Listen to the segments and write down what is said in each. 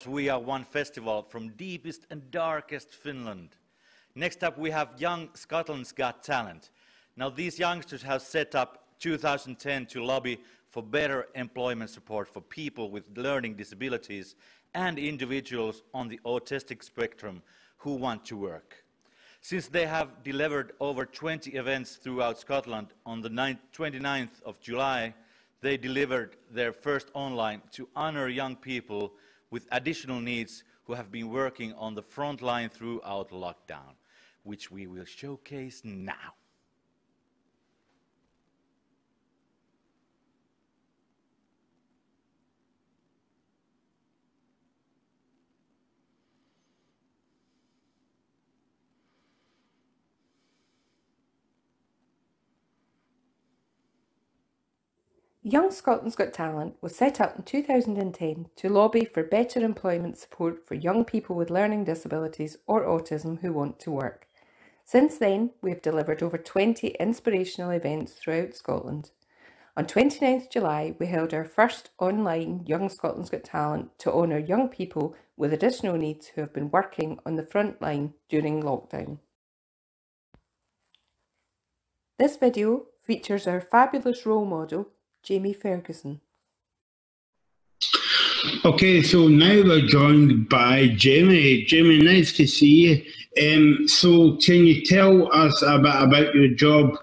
We are one festival from deepest and darkest Finland. Next up we have Young Scotland's Got Talent. Now these youngsters have set up 2010 to lobby for better employment support for people with learning disabilities and individuals on the autistic spectrum who want to work. Since they have delivered over 20 events throughout Scotland, on the 29th of July, they delivered their first online to honor young people with additional needs who have been working on the front line throughout lockdown, which we will showcase now. Young Scotland's Got Talent was set up in 2010 to lobby for better employment support for young people with learning disabilities or autism who want to work. Since then, we have delivered over 20 inspirational events throughout Scotland. On 29th July, we held our first online Young Scotland's Got Talent to honour young people with additional needs who have been working on the front line during lockdown. This video features our fabulous role model, Jamie Ferguson. Okay, so now we're joined by Jamie. Jamie, nice to see you. So can you tell us a bit about your job?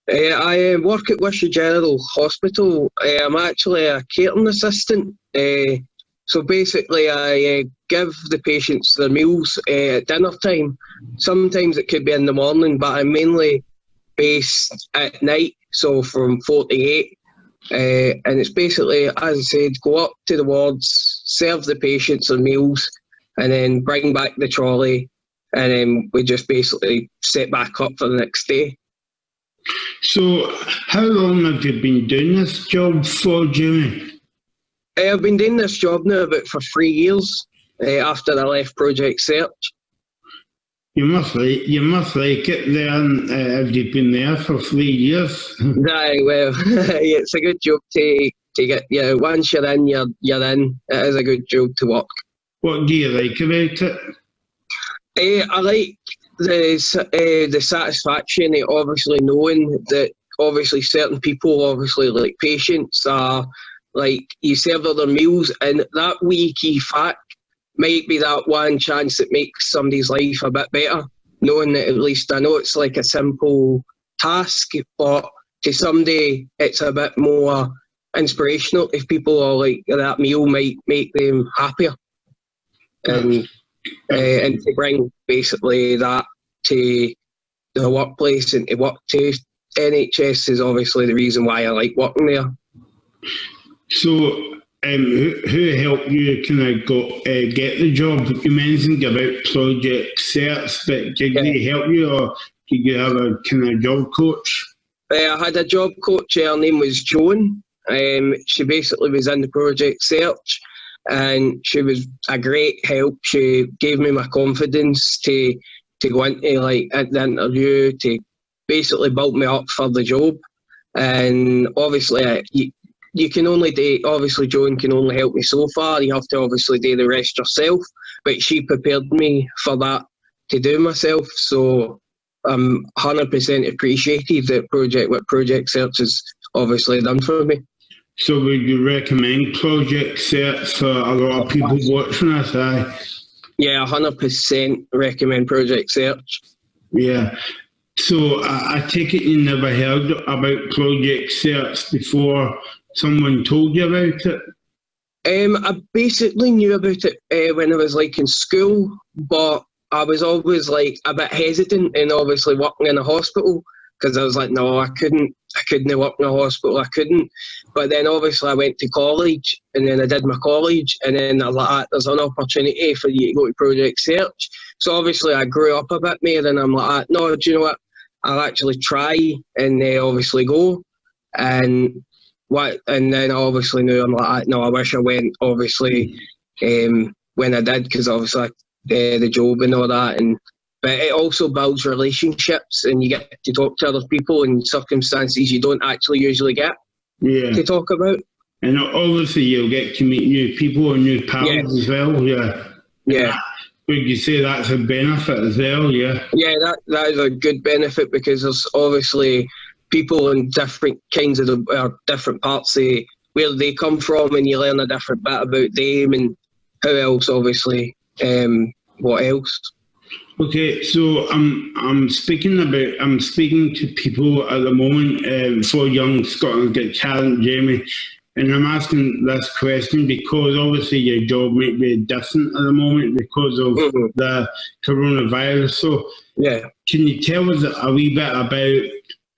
I work at Worcester General Hospital. I'm actually a catering assistant. So basically I give the patients their meals at dinner time. Sometimes it could be in the morning, but I'm mainly based at night, so from 4 to 8. And it's basically, as I said, go up to the wards, serve the patients their meals, and then bring back the trolley, and then we just basically set back up for the next day. So how long have you been doing this job for, Jamie? I've been doing this job now about for 3 years after I left Project Search. You must like it then, have you been there for 3 years? Aye, well, it's a good job to get, yeah, once you're in, you're in. It is a good job to work. What do you like about it? I like the satisfaction of obviously knowing that obviously certain people, obviously like patients, are like, you serve their meals, and that wee key fact might be that one chance that makes somebody's life a bit better, knowing that at least I know it's like a simple task, but to somebody it's a bit more inspirational if people are like, that meal might make them happier. And to bring basically that to the workplace and to work to NHS is obviously the reason why I like working there. So who helped you kind of get the job? You mentioned about Project Search, but did they help you, or did you have a kind of job coach? I had a job coach. Her name was Joan. She basically was in the Project Search, and she was a great help. She gave me my confidence to go into like at the interview, to basically build me up for the job. And obviously you can only do, obviously Joan can only help me so far. You have to obviously do the rest yourself, but she prepared me for that to do myself. So I'm 100% appreciative that what Project Search has obviously done for me. So would you recommend Project Search for a lot of people watching this? Yeah, 100% recommend Project Search. Yeah. So I take it you never heard about Project Search before someone told you about it? I basically knew about it when I was like in school, but I was always like a bit hesitant in obviously working in a hospital, because I was like, no, I couldn't work in a hospital, I couldn't. But then obviously I went to college, and then I did my college, and then I was like, there's an opportunity for you to go to Project Search. So obviously I grew up a bit more, and I'm like, no, do you know what, I'll actually try and obviously go. And then I obviously knew, I'm like, no, I wish I went, obviously, when I did, because obviously the job and all that. But it also builds relationships, and you get to talk to other people in circumstances you don't actually usually get to talk about. And obviously you'll get to meet new people and new pals as well, yeah. Yeah. Would you say that's a benefit as well, yeah? Yeah, that is a good benefit because there's obviously people in different kinds of different parts of where they come from, and you learn a different bit about them and how else, obviously, what else. Okay, so I'm speaking to people at the moment for Young Scotland Got Talent, Jamie, and I'm asking this question because obviously your job might be different at the moment because of the coronavirus. So yeah, can you tell us a wee bit about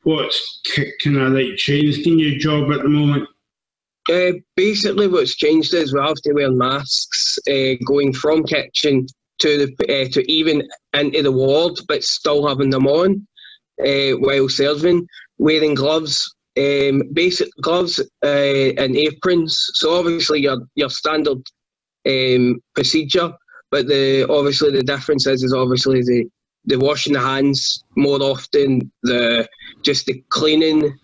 what's kind of like changed in your job at the moment? Basically, what's changed is we have to wear masks going from kitchen to even into the ward, but still having them on while serving. Wearing gloves, basic gloves and aprons. So obviously your standard procedure, but obviously the difference is obviously the washing the hands more often, just the cleaning,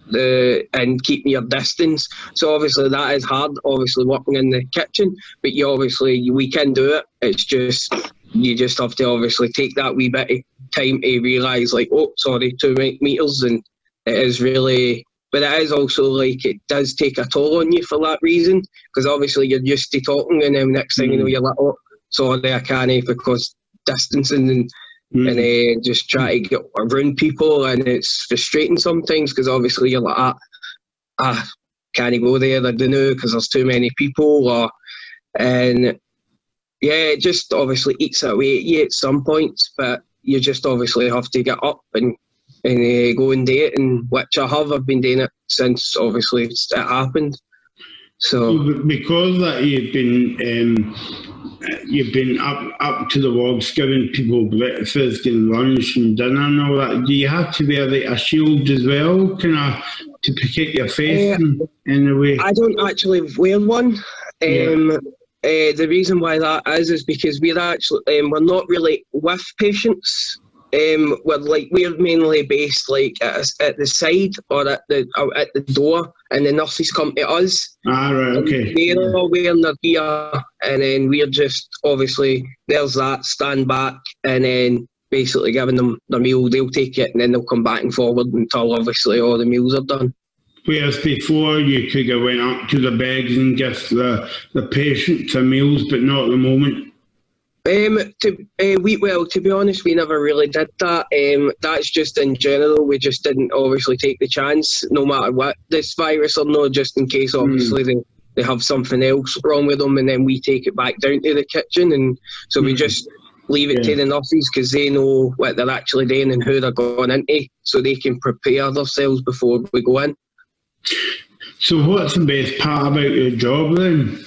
and keeping your distance. So obviously that is hard, obviously working in the kitchen, but we can do it. It's just, you just have to obviously take that wee bit of time to realise, like, oh, sorry, 2 metres, and it is really, but it is also like, it does take a toll on you for that reason, because obviously you're used to talking, and then next thing you know, you're like, oh, sorry, I can't, because distancing and just try to get around people, and it's frustrating sometimes because obviously you're like, can't go there, I don't know, because there's too many people, and yeah, it just obviously eats away at you at some points, but you just obviously have to get up and go and do it, and which I have. I've been doing it since obviously it happened. So because that you've been up to the wards giving people breakfast and lunch and dinner and all that. Do you have to wear like a shield as well, kind of to protect your face in a way? I don't actually wear one. The reason why that is because we're actually we're not really with patients. We're mainly based like at the side or at the door, and the nurses come to us. Ah, right, okay. They're all wearing their gear, and then we're just obviously there's that stand back, and then basically giving them their meal. They'll take it, and then they'll come back and forward until obviously all the meals are done. Whereas before you could have went up to the beds and give the patient some meals, but not at the moment. To be honest, we never really did that. That's just in general. We just didn't obviously take the chance, no matter what, this virus or no, just in case obviously they have something else wrong with them, and then we take it back down to the kitchen, and so we just leave it to the nurses because they know what they're actually doing and who they're going into, so they can prepare themselves before we go in. So what's the best part about your job then?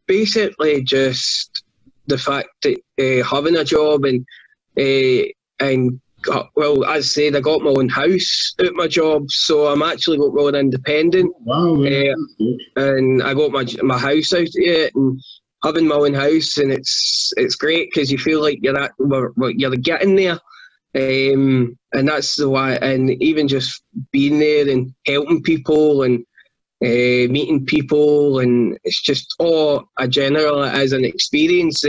Basically just the fact that having a job and well, as I said, I got my own house out my job, so I'm actually got more independent. Wow. And I got my house out of it, and having my own house, and it's great because you feel like you're getting there. And that's the why, and even just being there and helping people and meeting people, and it's just a general as an experience.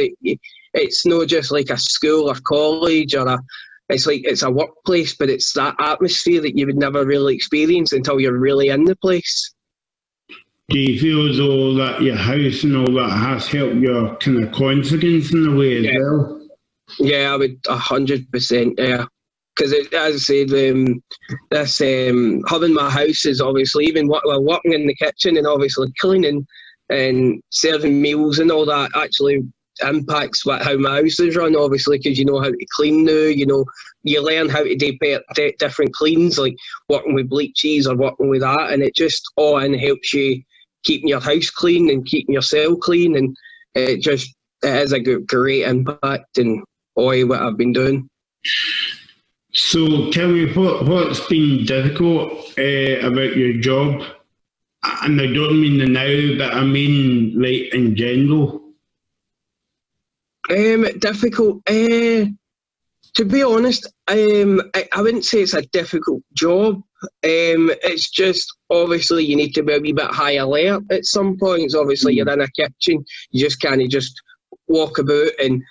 It's not just like a school or college it's a workplace, but it's that atmosphere that you would never really experience until you're really in the place. Do you feel as though that your house and all that has helped your kind of confidence in a way as well? Yeah, I would 100%. Yeah, because as I said, this having my house is obviously, even while working in the kitchen and obviously cleaning and serving meals and all that, actually impacts how my house is run, obviously, because you know how to clean now. You learn how to do different cleans, like working with bleaches or working with that, and it just helps you keeping your house clean and keeping your cell clean, and it has a great impact in all what I've been doing. So tell me, what's been difficult about your job? And I don't mean the now, but I mean like in general. Difficult. To be honest, I wouldn't say it's a difficult job. It's just, obviously, you need to be a wee bit high alert at some points. Obviously, you're in a kitchen, you just can't just walk about and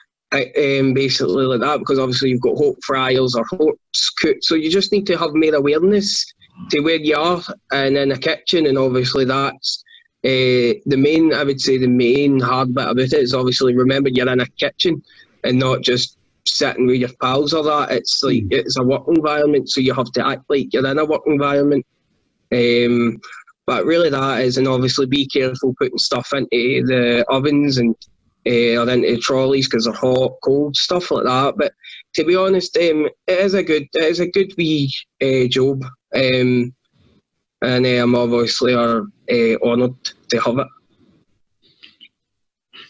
basically like that, because obviously you've got hot fryers or hot cooked. So you just need to have more awareness to where you are and in a kitchen, and obviously that's the main, I would say the main hard bit about it is obviously remember you're in a kitchen and not just sitting with your pals or that. It's like it's a work environment, so you have to act like you're in a work environment. But really that is, and obviously be careful putting stuff into the ovens and or into trolleys because they're hot, cold, stuff like that. But to be honest, it is a good wee job, and I'm obviously honoured to have it.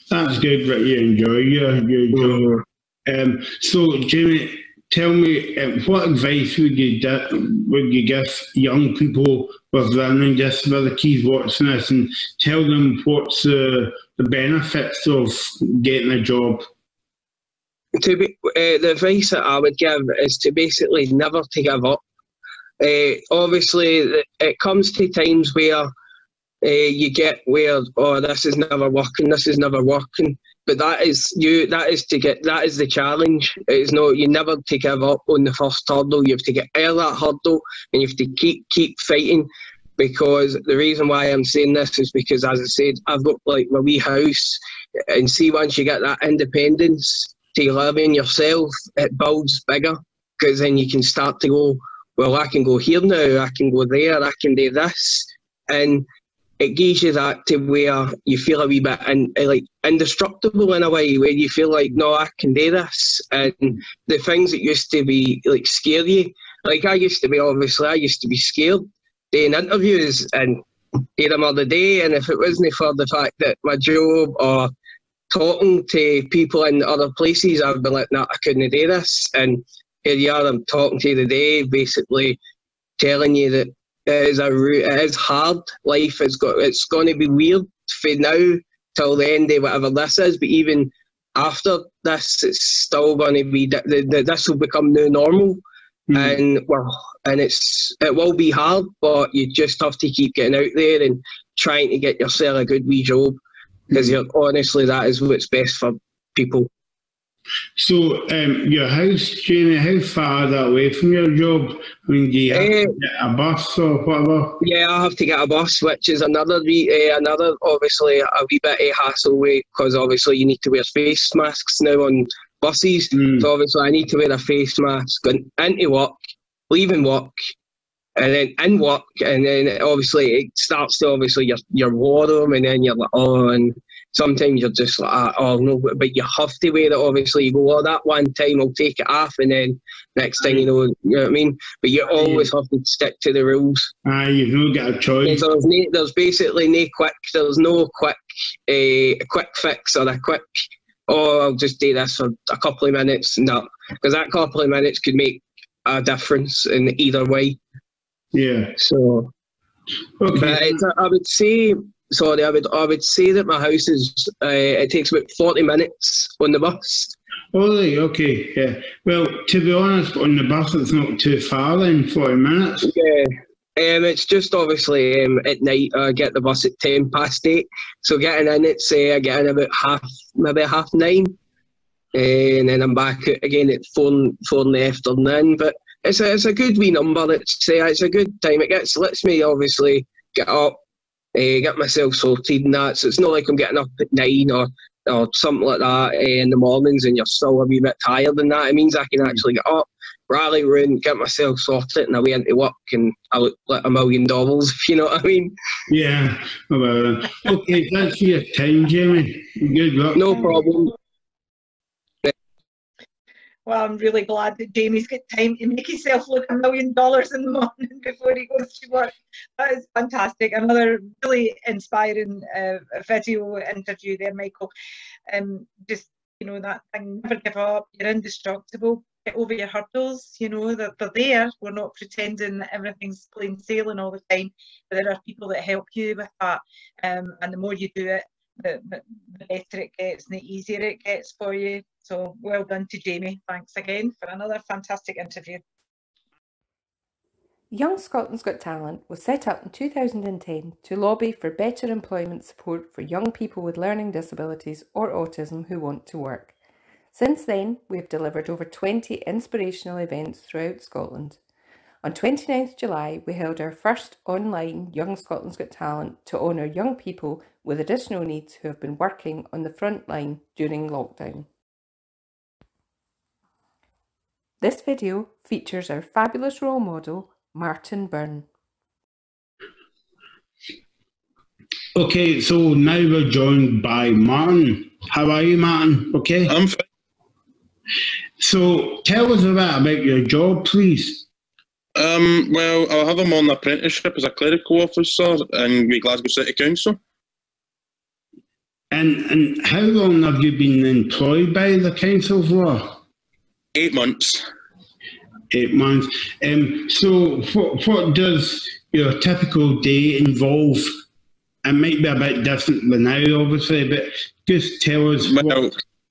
That's good that you enjoy your job. So, Jamie, tell me, what advice would you give young people with learning disabilities watching this, and tell them what's the benefits of getting a job? The advice that I would give is to basically never to give up. Obviously, it comes to times where you get where, oh, this is never working. But that is the challenge. It's not, you never to give up on the first hurdle. You have to get out of that hurdle and you have to keep fighting. Because the reason why I'm saying this is because, as I said, I've got like my wee house, and see, once you get that independence to live in yourself, it builds bigger, because then you can start to go, well, I can go here now, I can go there, I can do this, and it gives you that to where you feel a wee bit like indestructible in a way, where you feel like, no, I can do this. And the things that used to be like scare you, like I used to be scared doing interviews and do them all the day, and if it wasn't for the fact that my job or talking to people in other places, I'd be like, nah, I couldn't do this. And here you are, I'm talking to you today, basically telling you that it is hard. Life it's going to be weird from now till the end of whatever this is, but even after this, it's still going to be this will become new normal. And it will be hard, but you just have to keep getting out there and trying to get yourself a good wee job, because honestly, that is what's best for people. So, your house, Jamie, how far is that away from your job? I mean, do you have to get a bus or whatever? Yeah, I have to get a bus, which is another obviously a wee bit of hassle way, because obviously you need to wear face masks now on buses. So obviously I need to wear a face mask going into work, leaving work, and then in work, and then obviously it starts to obviously your warm, and then you're like, oh, and sometimes you're just like, oh no, but you have to wear it. Obviously, you go, oh, that one time I'll take it off, and then next thing you know what I mean. But you always have to stick to the rules. You've not got a choice. There's basically no quick fix or a quick, oh, I'll just do this for a couple of minutes. No, because that couple of minutes could make a difference in either way. Yeah. So, okay. But I would say that my house is, it takes about 40 minutes on the bus. Oh, right, okay, yeah. Well, to be honest, on the bus it's not too far then, 40 minutes. Yeah. It's just obviously at night I get the bus at 8:10. So getting in, I get in about maybe 9:30. And then I'm back again at 4 in the afternoon. But it's a good wee number. It's a good time. Lets me obviously get up, get myself sorted and that. So it's not like I'm getting up at 9 or something like that in the mornings and you're still a wee bit tired and that. It means I can actually get up, rally round, get myself sorted, and away into work, and I look like $1 million, if you know what I mean. Yeah. Okay, thanks for your time, Jamie. Good luck. No problem. Well, I'm really glad that Jamie's got time to make himself look $1 million in the morning before he goes to work. That is fantastic. Another really inspiring video interview there, Michael. Just, that thing, never give up, you're indestructible, get over your hurdles, they're there. We're not pretending that everything's plain sailing all the time, but there are people that help you with that. And the more you do it, the better it gets and the easier it gets for you. So well done to Jamie. Thanks again for another fantastic interview. Young Scotland's Got Talent was set up in 2010 to lobby for better employment support for young people with learning disabilities or autism who want to work. Since then, we have delivered over 20 inspirational events throughout Scotland. On 29th July, we held our first online Young Scotland's Got Talent to honour young people with additional needs who have been working on the front line during lockdown. This video features our fabulous role model, Martin Byrne. Okay, so now we're joined by Martin. How are you, Martin? Okay? I'm fine. So tell us a bit about your job, please. Well, I have him on an apprenticeship as a clerical officer in Glasgow City Council. And how long have you been employed by the council for? 8 months. 8 months. So what does your typical day involve? It might be a bit different than now, obviously, but just tell us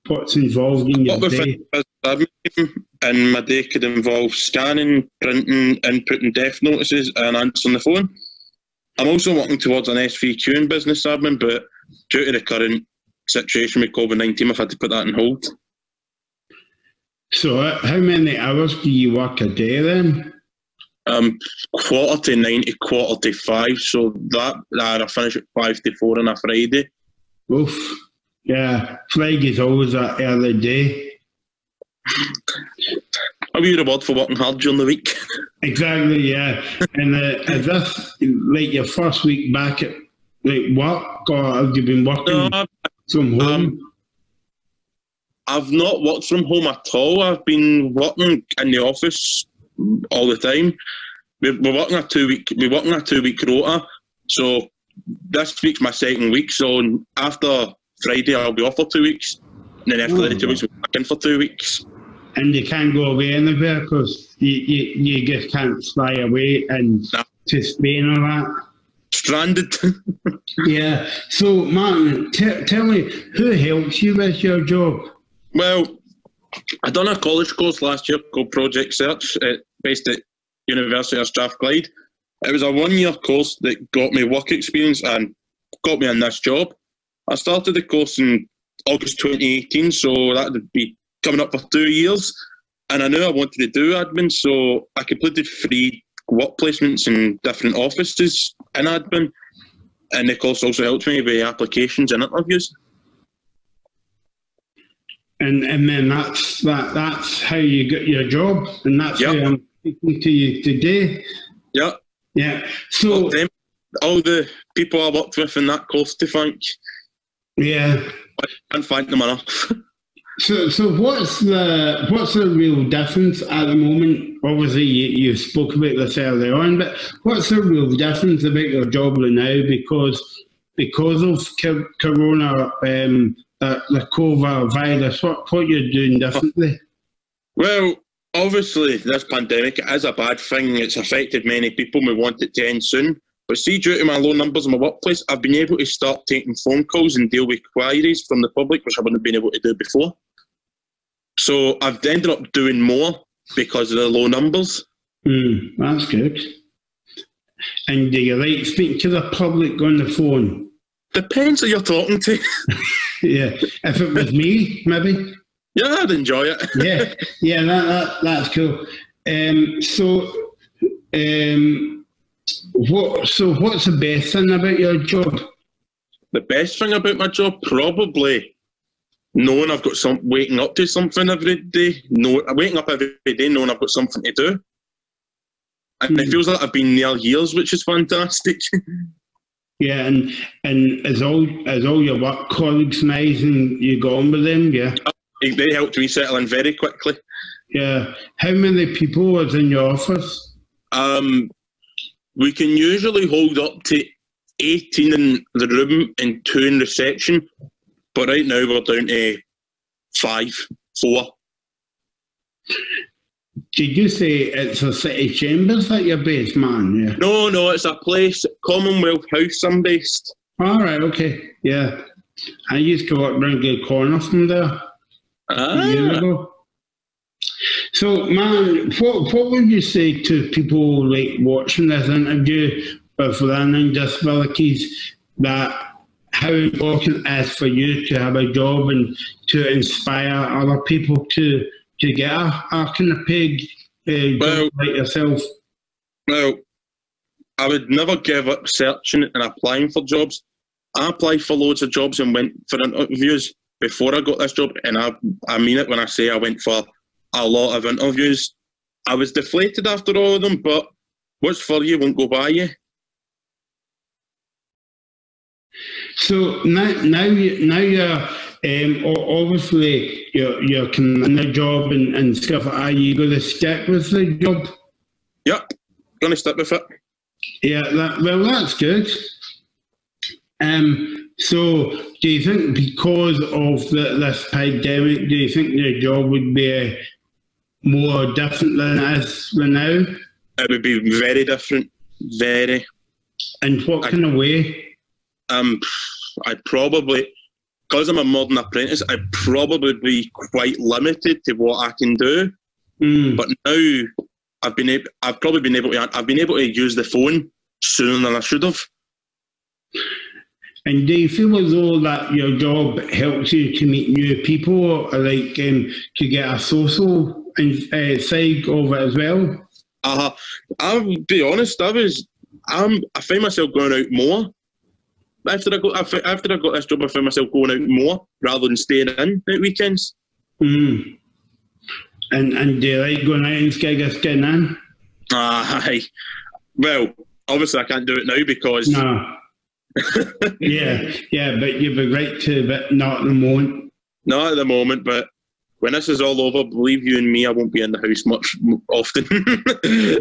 what's involved in your day. And my day could involve scanning, printing, inputting death notices and answering the phone. I'm also working towards an SVQ in business admin, but due to the current situation with COVID-19, I've had to put that on hold. So how many hours do you work a day then? 9:45 to 5:45, so I finish at 5 to 4 on a Friday. Oof. Yeah, Friday's always an early day. A wee reward for working hard during the week. Exactly, yeah. And is this like your first week back at work, or have you been working from home? I've not worked from home at all. I've been working in the office all the time. We're working a 2 week rota. So this week's my second week. So after Friday, I'll be off for 2 weeks. And then after the 2 weeks, we're back in for 2 weeks. And you can't go away anywhere because you just can't fly away and to Spain or that. Stranded. Yeah. So, Martin, tell me, who helps you with your job? Well, I done a college course last year called Project Search, based at University of Strathclyde. It was a 1-year course that got me work experience and got me in this job. I started the course in August 2018, so that would be coming up for 2 years. And I knew I wanted to do admin, so I completed 3 work placements in different offices in admin. And the course also helped me with applications and interviews. And then that's how you got your job, and that's how I'm speaking to you today. Yeah. Yeah. So all the people I worked with in that course to thank. Yeah. I can't thank them enough. So what's the real difference at the moment? Obviously, you spoke about this earlier on, but what's the real difference about your job now because of Corona, the COVID virus? What you're doing differently? Well, obviously, this pandemic is a bad thing. It's affected many people. We want it to end soon. But see, due to my low numbers in my workplace, I've been able to start taking phone calls and deal with queries from the public, which I wouldn't have been able to do before. So I've ended up doing more because of the low numbers. That's good. And do you like speaking to the public on the phone? Depends who you're talking to. Yeah, if it was me, maybe. Yeah, I'd enjoy it. Yeah, that's cool. What's the best thing about your job? The best thing about my job, probably knowing I've got waking up to something every day. Waking up every day knowing I've got something to do. And it feels like I've been there years, which is fantastic. Yeah, and as all your work colleagues nice and you go on with them, yeah? They helped me settle in very quickly. Yeah. How many people was in your office? We can usually hold up to 18 in the room and 2 in reception, but right now we're down to 4. Did you say it's a city chambers that you're based, man? Yeah. No, it's a place, Commonwealth House I'm based. All right, okay, yeah. I used to work around the corner from there a year ago. So, man, what would you say to people like watching this interview with learning disabilities, that how important it is for you to have a job and to inspire other people to get a kind of paid job like yourself? Well, I would never give up searching and applying for jobs. I applied for loads of jobs and went for interviews before I got this job, and I mean it when I say I went for a lot of interviews. I was deflated after all of them, but what's for you won't go by you. So now you're obviously you're in a job and stuff. Are you going to stick with the job? Yep, going to stick with it. Yeah, that's good. So do you think because of this pandemic, do you think the job would be more different than it is now? It would be very different, very. In what kind of way? I'd probably, because I'm a modern apprentice, I'd probably be quite limited to what I can do. But now I've been able to use the phone sooner than I should have. And do you feel as though that your job helps you to meet new people, or like to get a social side of it as well? I'll be honest. I find myself going out more. After I got this job, I found myself going out more rather than staying in at weekends. And do you like going out and getting in? Aye. Well, obviously I can't do it now because. No. yeah, but you'd be right to, but not at the moment. Not at the moment, but when this is all over, believe you and me, I won't be in the house much often.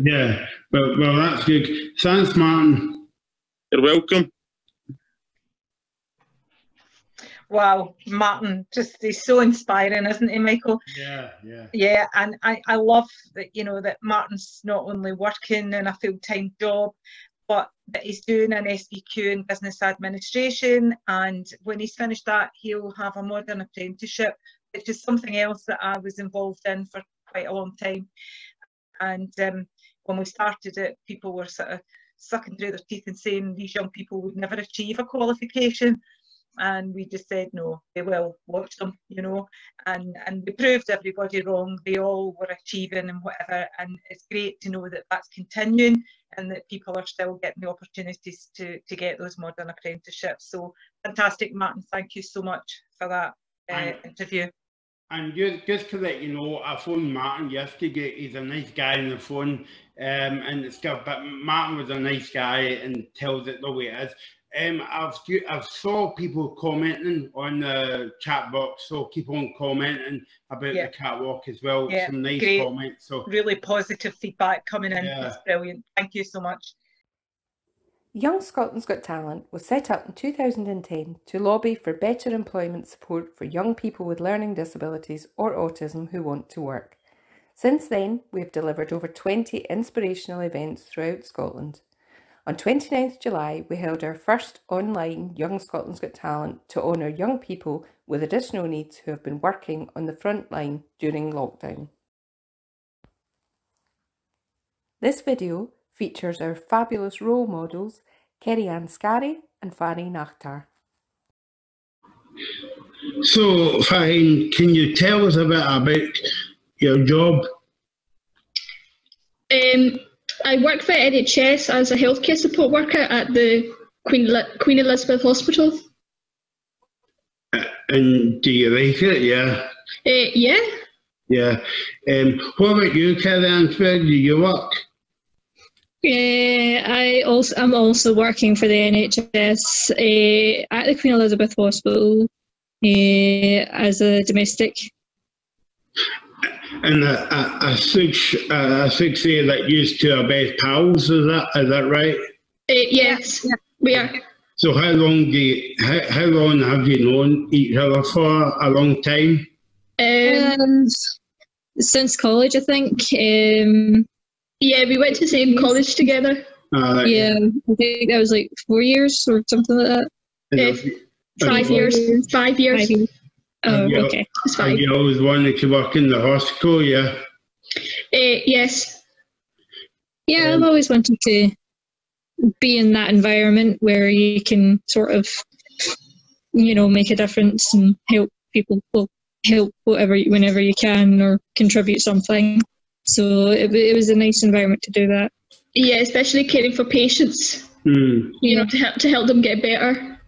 Yeah, well, that's good. Thanks, Martin. You're welcome. Wow, Martin, he's so inspiring, isn't he, Michael? Yeah. Yeah, and I love that, that Martin's not only working in a full-time job, but that he's doing an SBQ in business administration, and when he's finished that, he'll have a modern apprenticeship, which is something else that I was involved in for quite a long time. And when we started it, people were sort of sucking through their teeth and saying these young people would never achieve a qualification. And we just said, no, they will, watch them, and we proved everybody wrong. They all were achieving and whatever, and it's great to know that that's continuing and that people are still getting the opportunities to get those modern apprenticeships. So fantastic, Martin, thank you so much for that interview. And just to let you know, I phoned Martin yesterday. He's a nice guy on the phone and stuff, but Martin was a nice guy and tells it the way it is. I've saw people commenting on the chat box, so keep on commenting about the catwalk as well. Yeah, some nice great. comments. So really positive feedback coming in. It's brilliant. Thank you so much. Young Scotland's Got Talent was set up in 2010 to lobby for better employment support for young people with learning disabilities or autism who want to work. Since then, we have delivered over 20 inspirational events throughout Scotland. On 29th July, we held our first online Young Scotland's Got Talent to honour young people with additional needs who have been working on the front line during lockdown. This video features our fabulous role models, Kerry-Ann Scarry and Fanny Nakhtar. So, Fahim, can you tell us a bit about your job? I work for NHS as a healthcare support worker at the Queen Elizabeth Hospital. And do you like it? Yeah. Yeah. Yeah. What about you, Kerry-Ann? Where do you work? I'm also working for the NHS at the Queen Elizabeth Hospital as a domestic. And I think say that used to are best pals. Is that right? Yes, we are. So how long have you known each other for? A long time. Since college, I think. Yeah, we went to the same college together. Yeah, I think that was like 4 years or something like that. 5 years. 5 years. Oh, okay. It's 5. You always wanted to work in the hospital, yeah? Yes. Yeah, I've always wanted to be in that environment where you can sort of, make a difference and help people, help whenever you can, or contribute something. So it was a nice environment to do that. Yeah, especially caring for patients. To help them get better.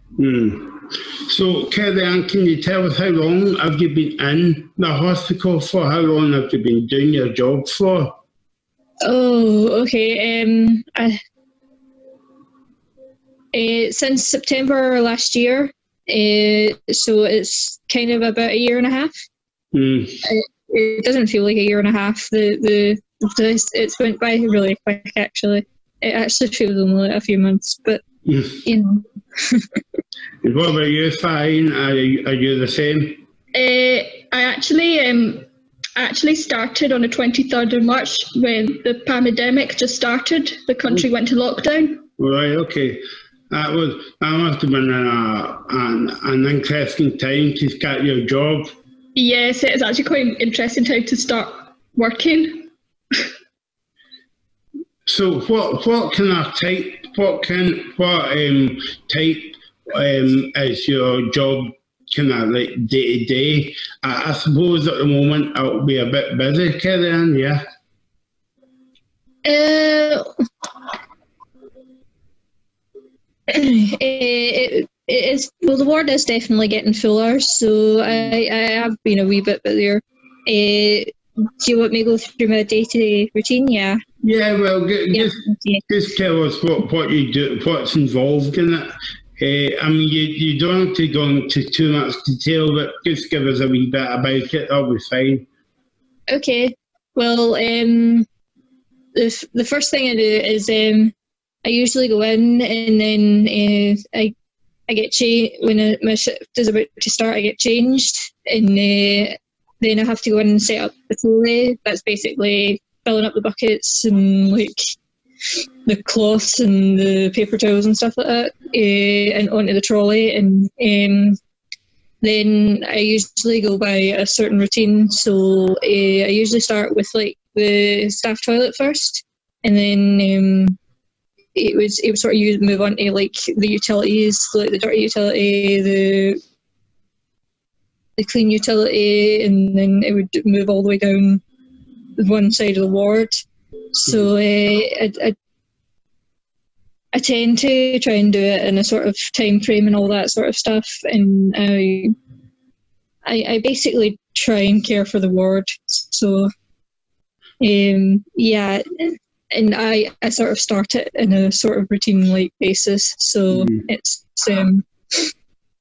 So, Carrie-Anne, can you tell us how long have you been in the hospital for? How long have you been doing your job for? Oh, okay. Since September last year, so it's kind of about a year and a half. It doesn't feel like a year and a half. It's went by really quick, actually. It actually feels only a few months, but What about you, Fine? Are you the same? I actually started on the 23rd of March when the pandemic just started. The country went to lockdown. Right, okay. That must have been an interesting time to start your job. Yes, it's actually quite an interesting time to start working. So what type is your job kind of like day to day? I suppose at the moment it'll be a bit busy, Carrie-Anne, yeah? It is, well, the ward is definitely getting fuller, so I have been a wee bit busier. Do you want me to go through my day-to-day routine? Yeah. Yeah, well, just tell us what you do, what's involved in it. I mean, you don't have to go into too much detail, but just give us a wee bit about it. That'll be fine. Okay. Well, the first thing I do is I usually go in, and then I get changed when my shift is about to start. I get changed, and then I have to go in and set up the trolley. That's basically filling up the buckets and like the cloths and the paper towels and stuff like that, and onto the trolley. And then I usually go by a certain routine. So I usually start with like the staff toilet first, and then it would sort of move on to like the utilities, like the dirty utility, the clean utility, and then it would move all the way down one side of the ward. So I tend to try and do it in a sort of time frame and all that sort of stuff, and I basically try and care for the ward. So yeah, and I sort of start it in a sort of routine-like basis. So it's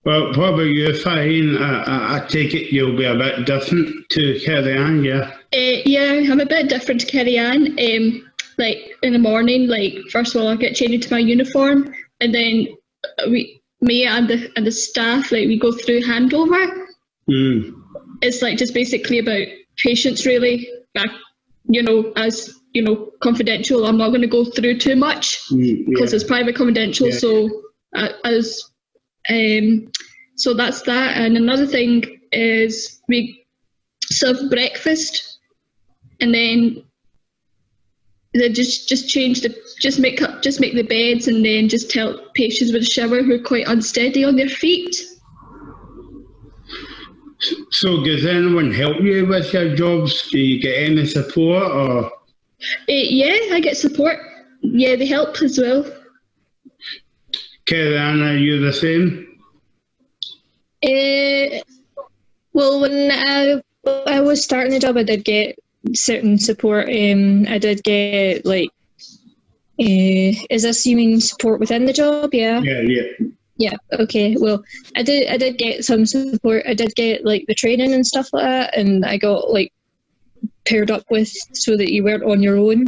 Well, what about you, Fahine? I take it you'll be a bit different to Carrie-Anne, yeah? Yeah, I'm a bit different to Carrie-Anne. Like in the morning, like first of all, I get changed into my uniform, and then me and the staff, like we go through handover. It's like just basically about patients, really. As confidential. I'm not going to go through too much because it's private confidential. Yeah. So that's that. And another thing is we serve breakfast, and then they just make the beds, and then just help patients with a shower who are quite unsteady on their feet. So does anyone help you with your jobs? Do you get any support or? Yeah, I get support. Yeah, they help as well. Carrie-Anne, are you the same? Well, when I was starting the job, I did get certain support. I did get like, is this you mean support within the job? Yeah. Yeah. Okay. Well, I did get some support. I did get like the training and stuff like that, and I got like paired up with so that you weren't on your own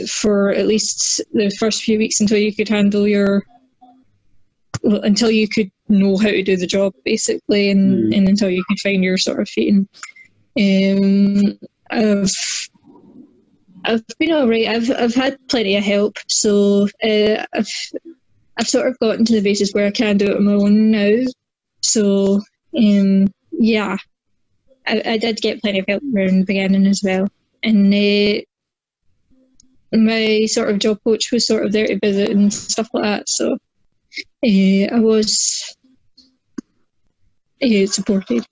for at least the first few weeks until you could until you could know how to do the job, basically, and until you could find your sort of feet. I've been alright. I've had plenty of help, so I've sort of gotten to the basis where I can do it on my own now. So yeah. I did get plenty of help there in the beginning as well. And my sort of job coach was sort of there to visit and stuff like that. So I was supported.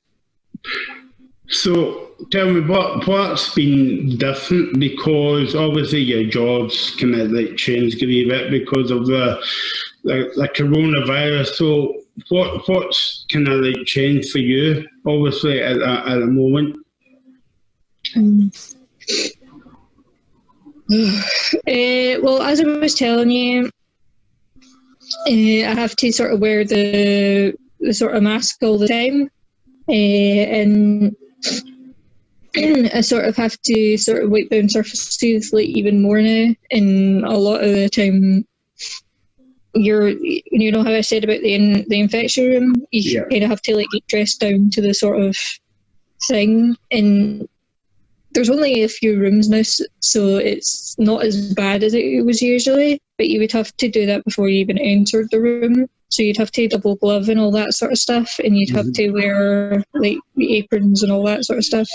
So tell me, what's been different? Because obviously your job's kind of like changed a wee bit because of the coronavirus. So what's kind of like changed for you, obviously at the moment? Well, as I was telling you, I have to sort of wear the sort of mask all the time, and I sort of have to sort of wipe down surfaces like even more now, and a lot of the time you know how I said about the infection room, you kind of have to like get dressed down to the sort of thing, and there's only a few rooms now, so it's not as bad as it was usually, but you would have to do that before you even entered the room. So you'd have to double glove and all that sort of stuff, and you'd have to wear like the aprons and all that sort of stuff.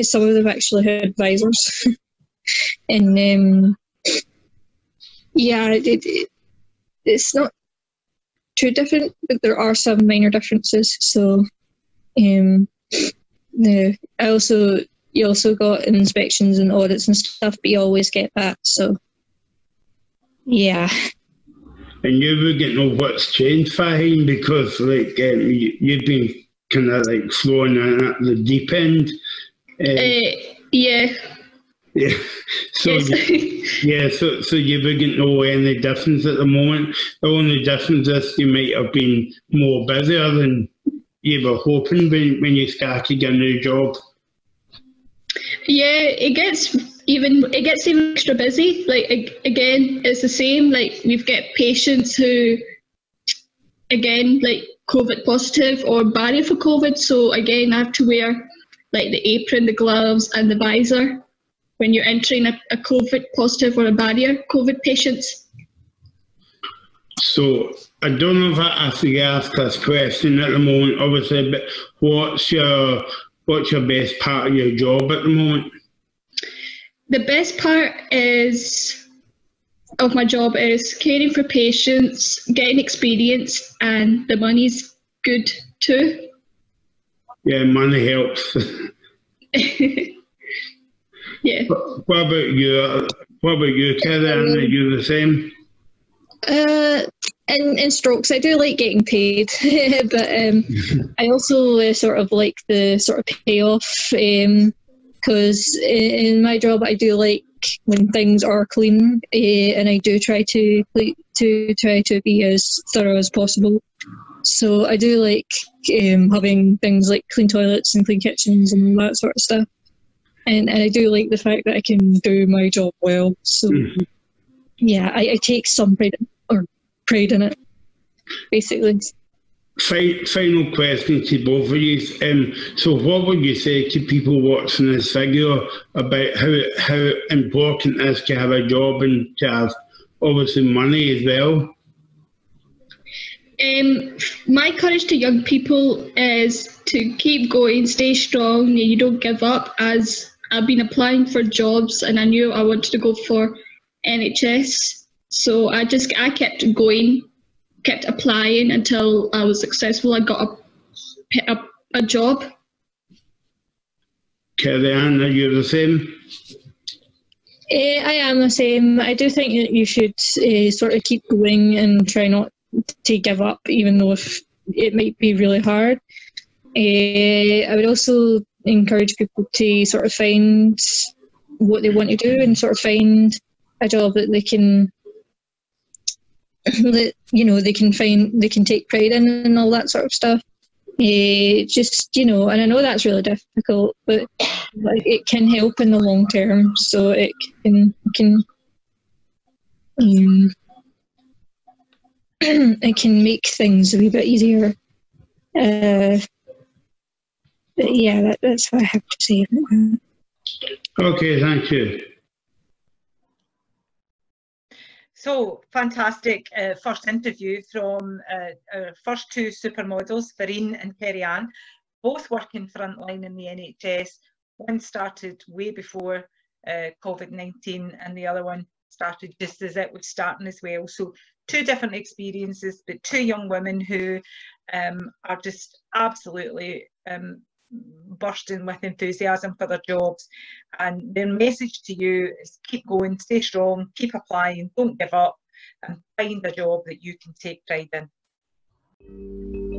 Some of them actually had visors. And yeah, it's not too different, but there are some minor differences. So you also got inspections and audits and stuff, but you always get that. So yeah. And you wouldn't know what's changed, Fahim, because like you've been kind of like thrown in at the deep end. Yeah. Yeah. So yes. So you wouldn't know any difference at the moment. The only difference is you might have been more busier than you were hoping when you started your new job. Yeah, it gets even extra busy. Like again, it's the same. Like we've got patients who, again, like COVID positive or barrier for COVID. So again, I have to wear like the apron, the gloves, and the visor when you're entering a COVID positive or a barrier COVID patients. So I don't know if I have to ask this question at the moment, obviously, but what's your best part of your job at the moment? The best part of my job is caring for patients, getting experience, and the money's good too. Yeah, money helps. Yeah. What about you? What about you, Karen? Are you the same? In strokes, I do like getting paid, but I also sort of like the sort of payoff, because in my job I do like when things are clean, and I do try to be as thorough as possible. So I do like having things like clean toilets and clean kitchens and all that sort of stuff, and I do like the fact that I can do my job well. So yeah, I take some pride in it, basically. Final question to both of you. So what would you say to people watching this video about how important it is to have a job and to have obviously money as well? My courage to young people is to keep going, stay strong, and you don't give up, as I've been applying for jobs and I knew I wanted to go for NHS. So I kept going, kept applying until I was successful. I got a job. Karen, are you the same? I am the same. I do think that you should sort of keep going and try not to give up, even though if it might be really hard. I would also encourage people to sort of find what they want to do and sort of find a job that they can, that they can take pride in and all that sort of stuff. Just and I know that's really difficult, but it can help in the long term. So it can it can make things a wee bit easier. But yeah, that's what I have to say. Okay, thank you. So fantastic first interview from our first two supermodels, Farine and Kerry-Ann. both working frontline in the NHS. One started way before COVID-19 and the other one started just as it was starting as well. So two different experiences, but two young women who are just absolutely bursting with enthusiasm for their jobs. And their message to you is keep going, stay strong, keep applying, don't give up, and find a job that you can take pride in.